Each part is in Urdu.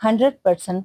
100%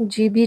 GB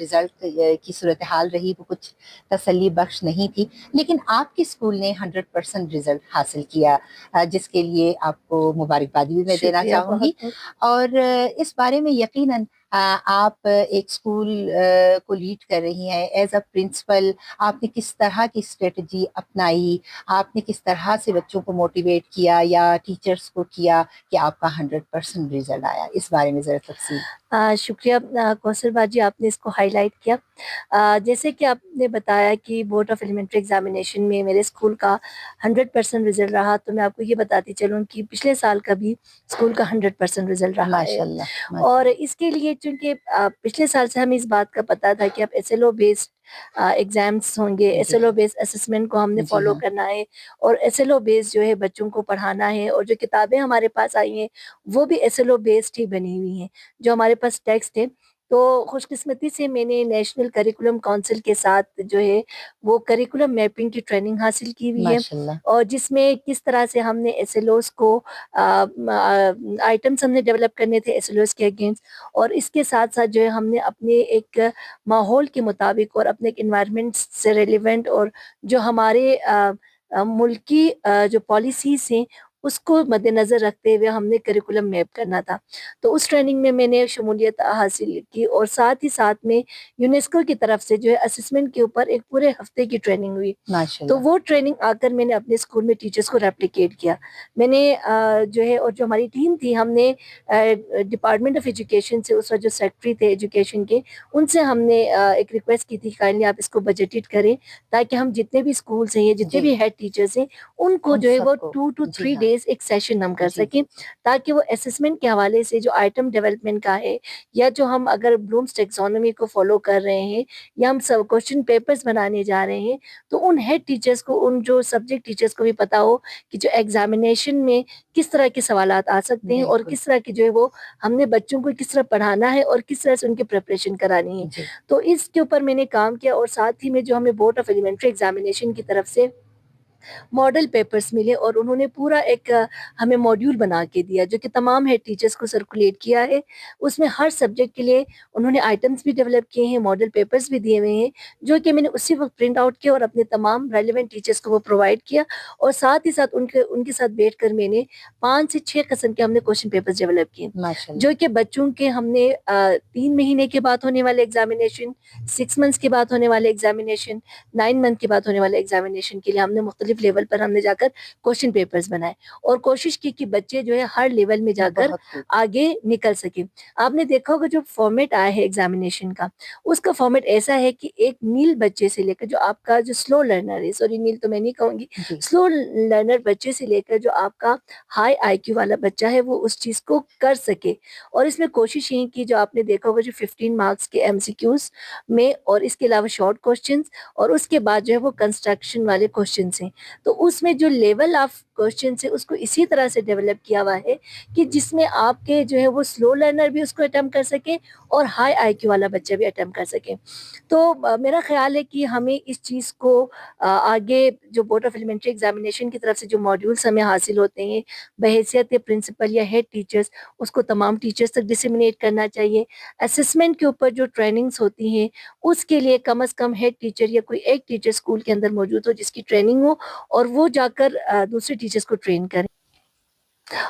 رزلٹ کی صورتحال رہی وہ کچھ تسلی بخش نہیں تھی، لیکن آپ کے اسکول نے 100% رزلٹ حاصل کیا، جس کے لیے آپ کو مبارکبادی بھی میں دینا شکریہ چاہوں گی۔ بہت بہت۔ اور اس بارے میں یقیناً آپ ایک اسکول کو لیڈ کر رہی ہیں ایز اے پرنسپل، آپ نے کس طرح کی اسٹریٹجی اپنائی، آپ نے کس طرح سے بچوں کو موٹیویٹ کیا یا ٹیچرس کو کیا کہ آپ کا 100% رزلٹ آیا، اس بارے میں ذرا تفصیل۔ شکریہ کوثر باجی، آپ نے اس کو ہائی لائٹ کیا۔ جیسے کہ آپ نے بتایا کہ بورڈ آف ایلیمنٹری ایگزامینیشن میں میرے اسکول کا 100% رزلٹ رہا، تو میں آپ کو یہ بتاتی چلوں کہ پچھلے سال کا بھی اسکول کا 100% رزلٹ رہا ہے۔ ماشاء اللہ، اور اس کے لیے چونکہ پچھلے سال سے ہمیں اس بات کا پتہ تھا کہ اب S L O based exams ہوں گے، ایس ایل او بیس اسسمنٹ کو ہم نے فالو کرنا ہے، اور ایس ایل او بیس جو ہے بچوں کو پڑھانا ہے، اور جو کتابیں ہمارے پاس آئی ہیں وہ بھی ایس ایل او بیسڈ ہی بنی ہوئی ہیں جو ہمارے پاس ٹیکسٹ ہے۔ تو خوش قسمتی سے میں نے نیشنل کریکولم کونسل کے ساتھ جو ہے وہ کریکولم میپنگ کی ٹریننگ حاصل کی ہوئی ہے، اور جس میں کس طرح سے ہم نے ایس ایل اوز کو آئٹمس ہم نے ڈیولپ کرنے تھے ایس ایل اوز کے اگینسٹ، اور اس کے ساتھ ساتھ جو ہے ہم نے اپنے ایک ماحول کے مطابق اور اپنے ایک انوائرمنٹ سے ریلیونٹ اور جو ہمارے ملکی جو پالیسیز ہیں اس کو مد نظر رکھتے ہوئے ہم نے کریکولم میپ کرنا تھا۔ تو اس ٹریننگ میں نے شمولیت حاصل کی، اور ساتھ ہی ساتھ میں یونیسکو کی طرف سے جو ہے اسسمنٹ کے اوپر ایک پورے ہفتے کی ٹریننگ ہوئی، تو وہ ٹریننگ آ کر میں نے اپنے اسکول میں ٹیچرز کو ریپلیکیٹ کیا۔ میں نے جو ہے، اور جو ہماری ٹیم تھی، ہم نے ڈپارٹمنٹ آف ایجوکیشن سے اس وقت جو سیکٹری تھے ایجوکیشن کے، ان سے ہم نے ایک ریکویسٹ کی تھی کائنڈلی آپ اس کو بجٹڈ کریں، تاکہ ہم جتنے بھی اسکولس ہیں یا جتنے بھی ہیڈ ٹیچرز ہیں ان کو جو ہے وہ 2 to 3 days ایک سیشن ہم کر سکیں، تاکہ وہ اسسمنٹ کے حوالے سے جو آئٹم ڈیولپمنٹ کا ہے، یا جو ہم اگر بلومس ٹیکسانومی کو فالو کر رہے ہیں، یا ہم سب کوشچن پیپرز بنانے جا رہے ہیں، تو ان ہیڈ ٹیچرز کو، ان جو سبجیکٹ ٹیچرز کو بھی پتا ہو کہ جو ایگزامینیشن میں کس طرح کے سوالات آ سکتے ہیں، اور کس طرح کی جو ہے وہ ہم نے بچوں کو کس طرح پڑھانا ہے، اور کس طرح سے ان کی پریپریشن کرانی ہے۔ تو اس کے اوپر میں نے کام کیا، اور ساتھ ہی میں جو ہمیں بورڈ آف ایلیمنٹری ایگزامینیشن کی طرف سے ماڈل پیپرز ملے، اور انہوں نے پورا ایک ہمیں موڈیول بنا کے دیا جو کہ تمام ہیڈ ٹیچرز کو سرکولیٹ کیا ہے۔ اس میں ہر سبجیکٹ کے لیے انہوں نے آئٹمس بھی ڈیولپ کیے ہیں، ماڈل پیپرز بھی دیے ہوئے ہیں، جو کہ میں نے اسی وقت پرنٹ آؤٹ کیا اور اپنے تمام ریلیونٹ ٹیچرز کو وہ پرووائڈ کیا، اور ساتھ ہی ساتھ ان کے ساتھ بیٹھ کر میں نے 5 سے 6 قسم کے ہم نے کوشچن پیپرز ڈیولپ کیے، جو کہ بچوں کے ہم نے 3 مہینے کے بعد ہونے والے ایگزامینیشن، 6 منتھس کے بعد ہونے والے ایگزامینیشن، 9 منتھ کے بعد ہونے والے ایگزامینیشن کے لیے ہم نے مختلف لیول پر ہم نے جا کر کوشچن پیپرز بنائے، اور کوشش کی کہ بچے جو ہے ہر لیول میں جا کر آگے نکل سکیں۔ آپ نے دیکھا ہوگا جو فارمیٹ آیا ہے ایگزامینیشن کا، اس کا فارمیٹ ایسا ہے کہ ایک نیل بچے سے لے کر، جو آپ کا جو سلو لرنر ہے، سوری نیل تو میں نہیں کہوں گی، سلو لرنر بچے سے لے کر جو آپ کا ہائی آئی کیو والا بچہ ہے وہ اس چیز کو کر سکے، اور اس میں کوشش یہ کی جو آپ نے دیکھا ہوگا جو 15 مارکس کے ایم سی کیوز میں، اور اس کے علاوہ شارٹ کوشچنز، اور اس کے بعد جو ہے وہ کنسٹرکشن والے کوشچنز ہیں، تو اس میں جو لیول آف کوشچن سے اس کو اسی طرح سے ڈیولپ کیا ہوا ہے کہ جس میں آپ کے جو ہے وہ سلو لرنر بھی اس کو اٹیمپٹ کر سکے اور ہائی آئی کیو والا بچہ بھی اٹیمپٹ کر سکے۔ تو میرا خیال ہے کہ ہمیں اس چیز کو آگے جو بورڈ آف ایلیمنٹری ایگزامینیشن کی طرف سے جو ماڈیولس ہمیں حاصل ہوتے ہیں بحیثیت پرنسپل یا ہیڈ ٹیچرز، اس کو تمام ٹیچرز تک ڈسیمینیٹ کرنا چاہیے۔ اسسمنٹ کے اوپر جو ٹریننگز ہوتی ہیں اس کے لیے کم از کم ہیڈ ٹیچر یا کوئی ایک ٹیچر اسکول کے اندر موجود ہو جس کی ٹریننگ ہو، اور وہ جا کر دوسرے ٹیچرز کو ٹرین کریں۔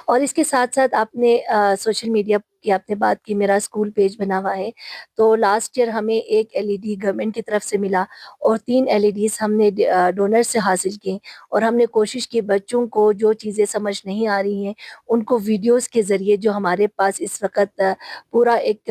اور اس کے ساتھ ساتھ آپ نے سوشل میڈیا کی آپ نے بات کی، میرا اسکول پیج بنا ہوا ہے، تو لاسٹ ایئر ہمیں ایک ایل ای ڈی گورنمنٹ کی طرف سے ملا، اور 3 ایل ای ڈیز ہم نے ڈونر سے حاصل کی، اور ہم نے کوشش کی بچوں کو جو چیزیں سمجھ نہیں آ رہی ہیں ان کو ویڈیوز کے ذریعے، جو ہمارے پاس اس وقت پورا ایک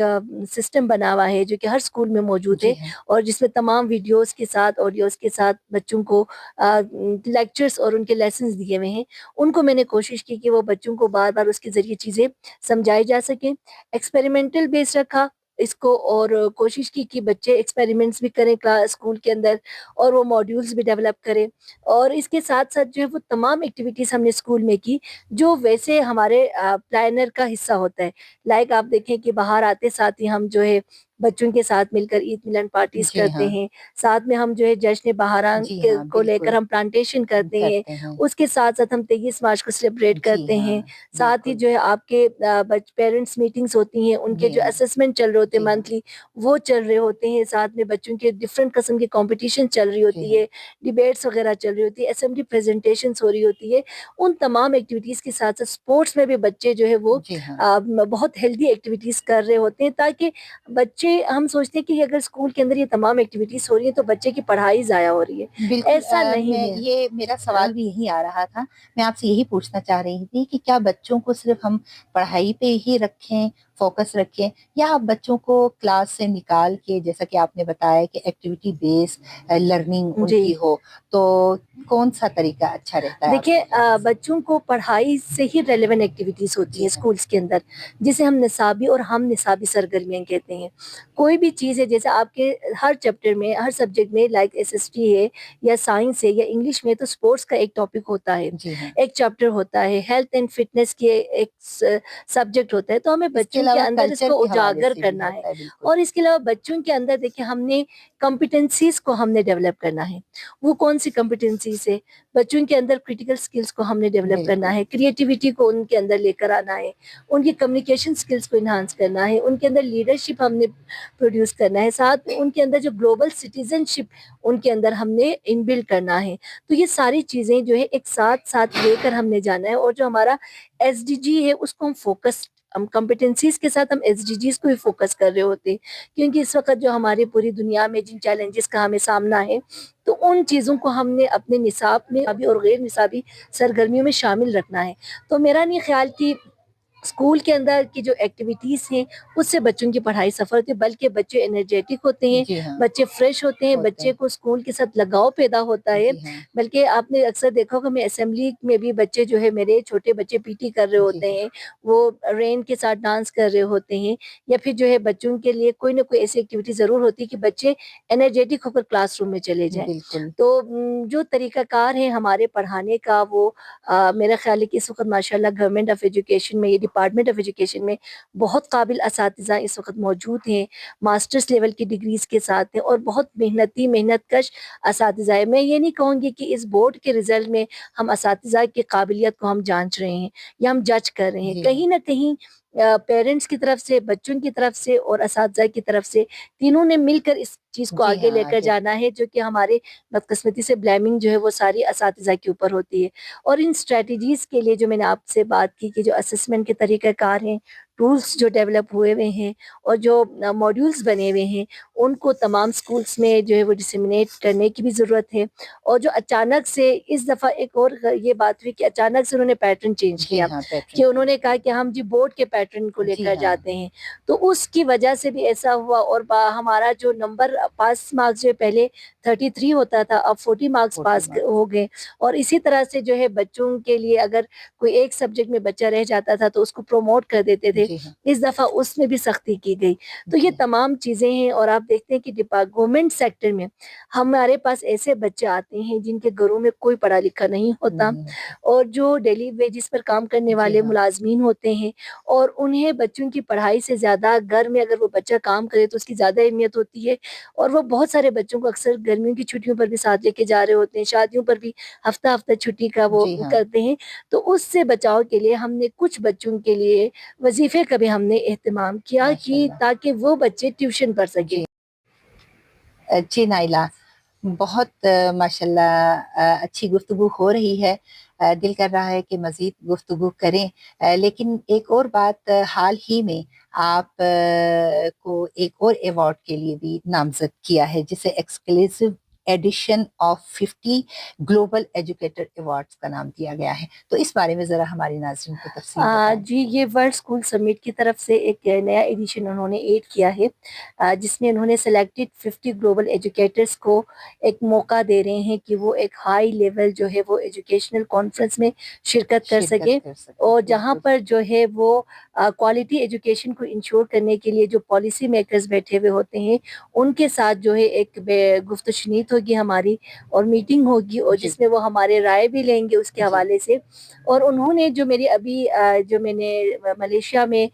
سسٹم بنا ہوا ہے جو کہ ہر اسکول میں موجود ہے، اور جس میں تمام ویڈیوز کے ساتھ، آڈیوز کے ساتھ بچوں کو لیکچرز اور ان کے لیسنز دیے ہوئے ہیں، ان کو میں نے کوشش کی کہ وہ بچوں کو بار بار اس کے ذریعے چیزیں سمجھائی جا سکیں۔ ایکسپیریمنٹل بیس رکھا اس کو، اور کوشش کی کہ بچے ایکسپیریمنٹس بھی کریں کلاس اسکول کے اندر، اور وہ ماڈیولز بھی ڈیولپ کریں، اور اس کے ساتھ ساتھ جو ہے وہ تمام ایکٹیویٹیز ہم نے اسکول میں کی جو ویسے ہمارے پلانر کا حصہ ہوتا ہے۔ لائک آپ دیکھیں کہ باہر آتے ساتھ ہی ہم جو ہے بچوں کے ساتھ مل کر عید ملن پارٹیز کرتے ہیں، ساتھ میں ہم جو ہے جشن بہاران کو لے کر ہم پلانٹیشن کرتے ہیں، اس کے ساتھ ساتھ ہم 23 مارچ کو سیلیبریٹ کرتے ہیں، ساتھ ہی جو ہے آپ کے پیرنٹس میٹنگز ہوتی ہیں، ان کے جو اسسمنٹ چل رہے ہوتے ہیں منتھلی وہ چل رہے ہوتے ہیں، ساتھ میں بچوں کے ڈفرینٹ قسم کی کمپٹیشن چل رہی ہوتی ہے، ڈیبیٹس وغیرہ چل رہی ہوتی ہے، اسمبلی پریزنٹیشنز ہو رہی ہوتی ہے، ان تمام ایکٹیویٹیز کے ساتھ ساتھ اسپورٹس میں بھی بچے جو ہے وہ بہت ہیلدی ایکٹیویٹیز کر رہے ہوتے ہیں، تاکہ بچے ہم سوچتے ہیں کہ اگر اسکول کے اندر یہ تمام ایکٹیویٹیز ہو رہی ہیں تو بچے کی پڑھائی ضائع ہو رہی ہے، بالکل ایسا نہیں ہے۔ یہ میرا سوال بھی یہی آ رہا تھا، میں آپ سے یہی پوچھنا چاہ رہی تھی کہ کیا بچوں کو صرف ہم پڑھائی پہ ہی رکھیں، فوکس رکھیں، یا آپ بچوں کو کلاس سے نکال کے جیسا کہ آپ نے بتایا کہ ایکٹیویٹی بیس لرننگ ان کی ہو، تو کون سا طریقہ اچھا رہتا ہے؟ دیکھیں بچوں کو پڑھائی سے ہی ریلیونٹ ایکٹیویٹیز ہوتی ہیں اسکولس کے اندر، جسے ہم نصابی اور ہم نصابی سرگرمیاں کہتے ہیں۔ کوئی بھی چیز ہے جیسے آپ کے ہر چیپٹر میں، ہر سبجیکٹ میں، لائک SST ہے یا سائنس ہے یا انگلش میں، تو اسپورٹس کا ایک ٹاپک ہوتا ہے، ایک چیپٹر ہوتا ہے، ہیلتھ اینڈ فٹنس کے ایک سبجیکٹ ہوتا ہے، تو ہمیں بچوں کے اندر اس کو اجاگر کرنا ہے، اور اس کے علاوہ بچوں کے اندر دیکھیں ہم نے کمپیٹنسیز کو ہم نے ڈیولپ کرنا ہے۔ وہ کون سی کمپیٹنسیز ہے؟ بچوں کے اندر کریٹیکل سکلز کو ہم نے ڈیولپ کرنا ہے، کریٹیوٹی کو ان کے اندر لے کر آنا ہے، ان کی کمیونیکیشن سکلز کو انہانس کرنا ہے، ان کے اندر لیڈرشپ ہم نے پروڈیوس کرنا ہے، ساتھ میں ان کے اندر جو گلوبل سٹیزن شپ ان کے اندر ہم نے ان بلڈ کرنا ہے۔ تو یہ ساری چیزیں جو ہے ایک ساتھ لے کر ہم نے جانا ہے، اور جو ہمارا SDG ہے اس کو ہم کمپیٹنسیز کے ساتھ ہم SDGs کو ہی فوکس کر رہے ہوتے ہیں، کیونکہ اس وقت جو ہماری پوری دنیا میں جن چیلنجز کا ہمیں سامنا ہے، تو ان چیزوں کو ہم نے اپنے نصاب میں ابھی اور غیر نصابی سرگرمیوں میں شامل رکھنا ہے۔ تو میرا نہیں خیال کہ اسکول کے اندر کی جو ایکٹیویٹیز ہیں اس سے بچوں کی پڑھائی سفر ہوتی ہے، بلکہ بچے انرجیٹک ہوتے ہیں، بچے فریش ہوتے ہیں، بچے کو اسکول کے ساتھ لگاؤ پیدا ہوتا ہے۔ بلکہ آپ نے اکثر دیکھا ہوگا، میں اسمبلی میں بھی بچے جو ہے میرے چھوٹے بچے PT کر رہے ہوتے ہیں، وہ رین کے ساتھ ڈانس کر رہے ہوتے ہیں، یا پھر جو ہے بچوں کے لیے کوئی نہ کوئی ایسی ایکٹیویٹی ضرور ہوتی ہے کہ بچے انرجیٹک ہو کر کلاس روم میں چلے جائیں۔ تو جو طریقہ کار ہے ہمارے پڑھانے کا، وہ میرا خیال ہے کہ اس وقت ماشاءاللہ گورنمنٹ آف ایجوکیشن میں، یہ ڈپارٹمنٹ آف ایجوکیشن میں بہت قابل اساتذہ اس وقت موجود ہیں، ماسٹرز لیول کی ڈگریز کے ساتھ ہیں، اور بہت محنت کش اساتذہ ہیں۔ میں یہ نہیں کہوں گی کہ اس بورڈ کے رزلٹ میں ہم اساتذہ کی قابلیت کو ہم جانچ رہے ہیں یا ہم جج کر رہے ہیں، کہیں نہ کہیں پیرنٹس کی طرف سے، بچوں کی طرف سے اور اساتذہ کی طرف سے، تینوں نے مل کر اس چیز کو آگے لے کر جانا ہے، جو کہ ہمارے بدقسمتی سے بلیمنگ جو ہے وہ ساری اساتذہ کے اوپر ہوتی ہے۔ اور ان اسٹریٹجیز کے لیے جو میں نے آپ سے بات کی کہ جو اسسمنٹ کے طریقہ کار ہیں، ٹولز جو ڈیولپ ہوئے ہوئے ہیں، اور جو ماڈیولز بنے ہوئے ہیں، ان کو تمام سکولز میں جو ہے وہ ڈسیمنیٹ کرنے کی بھی ضرورت ہے۔ اور جو اچانک سے اس دفعہ ایک اور یہ بات ہوئی کہ اچانک سے انہوں نے پیٹرن چینج کیا، کہ انہوں نے کہا کہ ہم بورڈ کے پیٹرن کو لے کر جاتے ہیں، تو اس کی وجہ سے بھی ایسا ہوا، اور ہمارا جو نمبر پاس مارکس جو پہلے 33 ہوتا تھا، اب 40 مارکس پاس ہو گئے، اور اسی طرح سے جو ہے بچوں کے لیے اگر کوئی ایک سبجیکٹ میں بچہ رہ جاتا تھا تو اس کو پروموٹ کر دیتے تھے، اس دفعہ اس میں بھی سختی کی گئی۔ تو یہ تمام چیزیں ہیں، اور آپ دیکھتے ہیں کہ گورنمنٹ سیکٹر میں ہمارے پاس ایسے بچے آتے ہیں جن کے گھروں میں کوئی پڑھا لکھا نہیں ہوتا، اور جو ڈیلی ویجز پر کام کرنے والے ملازمین ہوتے ہیں، اور انہیں بچوں کی پڑھائی سے زیادہ گھر میں اگر وہ بچہ کام کرے تو اس کی زیادہ اہمیت ہوتی ہے، اور وہ بہت سارے بچوں کو اکثر گرمیوں کی چھٹیوں پر بھی ساتھ لے کے جا رہے ہوتے ہیں، شادیوں پر بھی ہفتہ چھٹی کا وہ کرتے ہیں۔ تو اس سے بچاؤ کے لیے ہم نے کچھ بچوں کے لیے وظیفے کا بھی ہم نے اہتمام کیا، کہ تاکہ وہ بچے ٹیوشن پڑھ سکیں۔ جی نائلہ، بہت ماشاءاللہ اچھی گفتگو ہو رہی ہے، دل کر رہا ہے کہ مزید گفتگو کریں، لیکن ایک اور بات، حال ہی میں آپ کو ایک اور ایوارڈ کے لیے بھی نامزد کیا ہے، جسے exclusive addition of 50 global educator awards کا نام دیا گیا ہے، تو اس بارے میں ذرا ہماری ناظرین کو تفصیل بتائیں۔ جی، یہ ورلڈ اسکول سمٹ کی طرف سے ایک نیا ایڈیشن انہوں نے ایڈ کیا ہے، جس میں انہوں نے سلیکٹڈ 50 گلوبل ایجوکیٹرز کو ایک موقع دے رہے ہیں کہ وہ ایک ہائی لیول جو ہے وہ ایجوکیشنل کانفرنس میں شرکت کر سکے، اور جہاں پر جو ہے وہ کوالٹی ایجوکیشن کو انشور کرنے کے لیے جو پالیسی میکرز بیٹھے ہوئے ہوتے ہیں ان کے ساتھ جو ہے ایک گفت و شنید بات ہوگی ہماری اور میٹنگ ہوگی اور جس میں وہ ہمارے رائے بھی لیں گے اس کے حوالے سے. اور انہوں نے جو میری ابھی جو میں نے ملیشیا میں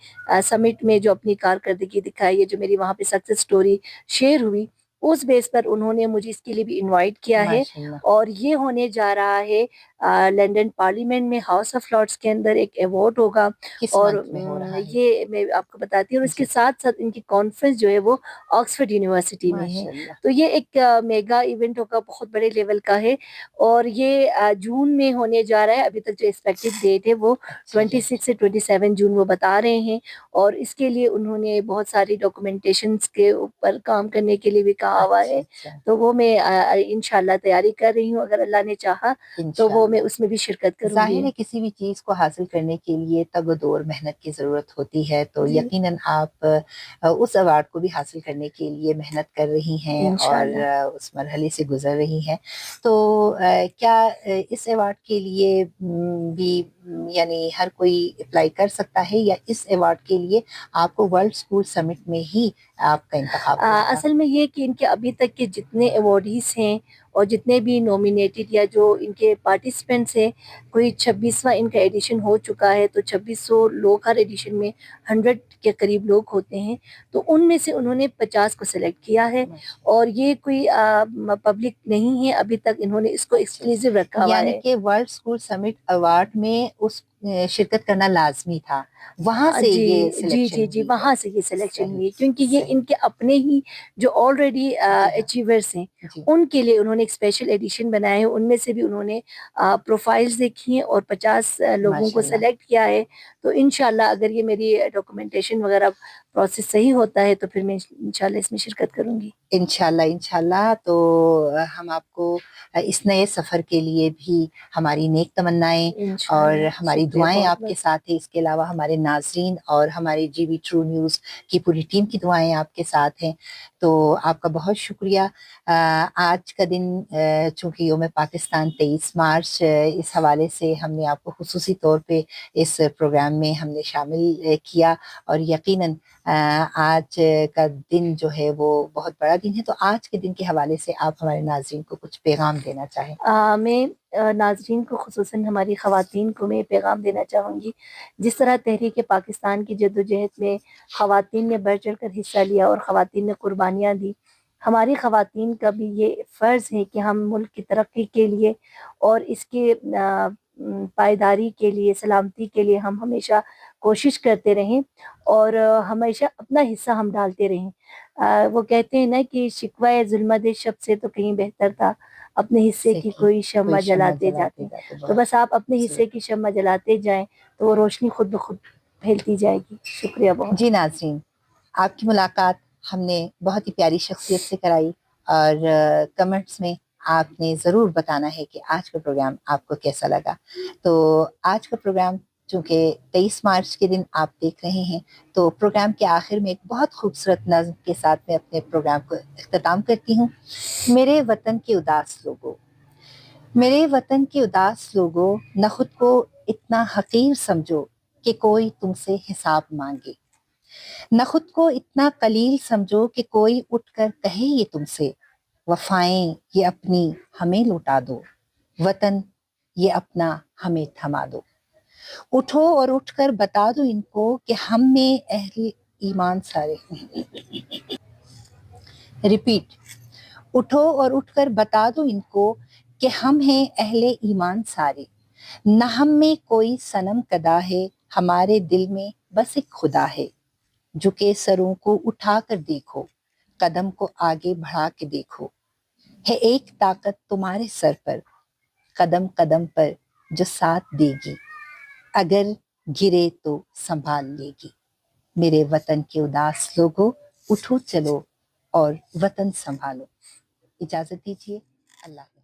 سمٹ میں جو اپنی کارکردگی دکھائی ہے, جو میری وہاں پہ سکسیس سٹوری شیئر ہوئی, اس بیس پر انہوں نے مجھے اس کے لیے بھی انوائٹ کیا ہے. اور یہ ہونے جا رہا ہے لنڈن پارلیمنٹ میں ہاؤس آف لارڈس کے اندر ایک ایوارڈ ہوگا, اور یہ میں آپ کو بتاتی ہوں. اور اس کے ساتھ ساتھ ان کی کانفرنس جو ہے وہ آکسفورڈ یونیورسٹی میں ہے. تو یہ ایک میگا ایونٹ ہوگا, بہت بڑے لیول کا ہے, اور یہ جون میں ہونے جا رہا ہے. ابھی تک جو ایکسپیکٹڈ ڈیٹ ہے وہ 26 سے 27 جون وہ بتا رہے ہیں. اور اس کے لیے انہوں نے بہت ساری ڈاکومنٹیشنز کے اوپر کام کرنے کے لیے بھی کہا ہوا ہے. تو وہ میں انشاءاللہ تیاری کر رہی ہوں, اگر اللہ نے چاہا تو وہ میں اس میں بھی شرکت کروں گی. ظاہر ہے کسی بھی چیز کو حاصل کرنے کے لیے تگ و دور محنت کی ضرورت ہوتی ہے, تو یقیناً آپ اس ایوارڈ کو بھی حاصل کرنے کے لیے محنت کر رہی ہیں اور اس مرحلے سے گزر رہی ہیں. تو کیا اس ایوارڈ کے لیے بھی یعنی ہر کوئی اپلائی کر سکتا ہے, یا اس ایوارڈ کے لیے آپ کو ورلڈ اسکول سمٹ میں ہی آپ کا انتخاب ہوگا؟ اصل میں یہ کہ ان کے ابھی تک کے جتنے ایوارڈیز ہیں اور جتنے بھی نومینیٹڈ یا جو ان کے پارٹیسپینٹس ہیں, کوئی 26واں ان کا ایڈیشن ہو چکا ہے. تو 2600 لوگ ہر ایڈیشن میں 100 کے قریب لوگ ہوتے ہیں. تو ان میں سے انہوں نے 50 کو سلیکٹ کیا ہے, اور یہ کوئی پبلک نہیں ہے ابھی تک. انہوں نے اس کو ایکسکلوسیو رکھا ہوا ہے. یعنی کہ ورلڈ اسکول سمٹ ایوارڈ میں اس شرکت کرنا لازمی تھا, وہاں سے یہ سلیکشن جی وہاں سے یہ سلیکشن ہوئی, کیونکہ یہ ان کے اپنے ہی جو آلریڈی اچیورس ہیں ان کے لیے انہوں نے ایک اسپیشل ایڈیشن بنایا ہے. ان میں سے بھی انہوں نے پروفائلز دیکھی ہیں اور 50 لوگوں کو سلیکٹ کیا ہے. تو انشاءاللہ اگر یہ میری ڈاکومنٹیشن وغیرہ پروسیس صحیح ہوتا ہے تو پھر میں انشاءاللہ اس میں شرکت کروں گی. انشاءاللہ. تو ہم آپ کو اس نئے سفر کے لیے بھی ہماری نیک تمنائیں اور ہماری دعائیں آپ کے ساتھ ہیں. اس کے علاوہ ہمارے ناظرین اور ہمارے جی بی ٹرو نیوز کی پوری ٹیم کی دعائیں آپ کے ساتھ ہیں. تو آپ کا بہت شکریہ. آج کا دن چونکہ یوم پاکستان 23 مارچ, اس حوالے سے ہم نے آپ کو خصوصی طور پہ اس پروگرام میں ہم نے شامل کیا, اور یقیناً آج کا دن جو ہے وہ بہت بڑا دن ہے. تو آج کے دن کے حوالے سے آپ ہمارے ناظرین کو کچھ پیغام دینا چاہیں؟ میں ناظرین کو خصوصاً ہماری خواتین کو میں پیغام دینا چاہوں گی. جس طرح تحریک پاکستان کی جدوجہد میں خواتین نے بڑھ چڑھ کر حصہ لیا اور خواتین نے قربانیاں دی, ہماری خواتین کا بھی یہ فرض ہے کہ ہم ملک کی ترقی کے لیے اور اس کے پائیداری کے لیے, سلامتی کے لیے ہم ہمیشہ کوشش کرتے رہیں اور ہمیشہ اپنا حصہ ہم ڈالتے رہیں. وہ کہتے ہیں نا کہ شکوہ ظلمت شب سے تو کہیں بہتر تھا اپنے حصے کی کوئی شمع جلاتے جاتے. تو بس آپ اپنے حصے کی شمع جلاتے جائیں تو وہ روشنی خود بخود پھیلتی جائے گی. شکریہ بہت. جی ناظرین, آپ کی ملاقات ہم نے بہت ہی پیاری شخصیت سے کرائی, اور کمنٹس میں آپ نے ضرور بتانا ہے کہ آج کا پروگرام آپ کو کیسا لگا. تو آج کا پروگرام چونکہ 23 مارچ کے دن آپ دیکھ رہے ہیں, تو پروگرام کے آخر میں ایک بہت خوبصورت نظم کے ساتھ میں اپنے پروگرام کو اختتام کرتی ہوں. میرے وطن کے اداس لوگوں, میرے وطن کے اداس لوگوں, نہ خود کو اتنا حقیر سمجھو کہ کوئی تم سے حساب مانگے, نہ خود کو اتنا قلیل سمجھو کہ کوئی اٹھ کر کہے یہ تم سے, وفائیں یہ اپنی ہمیں لوٹا دو, وطن یہ اپنا ہمیں تھما دو. اٹھو اور اٹھ کر بتا دو ان کو کہ ہم میں اہل ایمان سارے. ریپیٹ, اٹھو اور اٹھ کر بتا دو ان کو کہ ہم ہیں اہل ایمان سارے, نہ ہم میں کوئی صنم کدا ہے, ہمارے دل میں بس ایک خدا ہے. جھکے سروں کو اٹھا کر دیکھو, قدم کو آگے بڑھا کے دیکھو, ہے ایک طاقت تمہارے سر پر, قدم قدم پر جو ساتھ دے گی, اگر گرے تو سنبھال لے گی. میرے وطن کے اداس لوگوں, اٹھو چلو اور وطن سنبھالو. اجازت دیجیے, اللہ.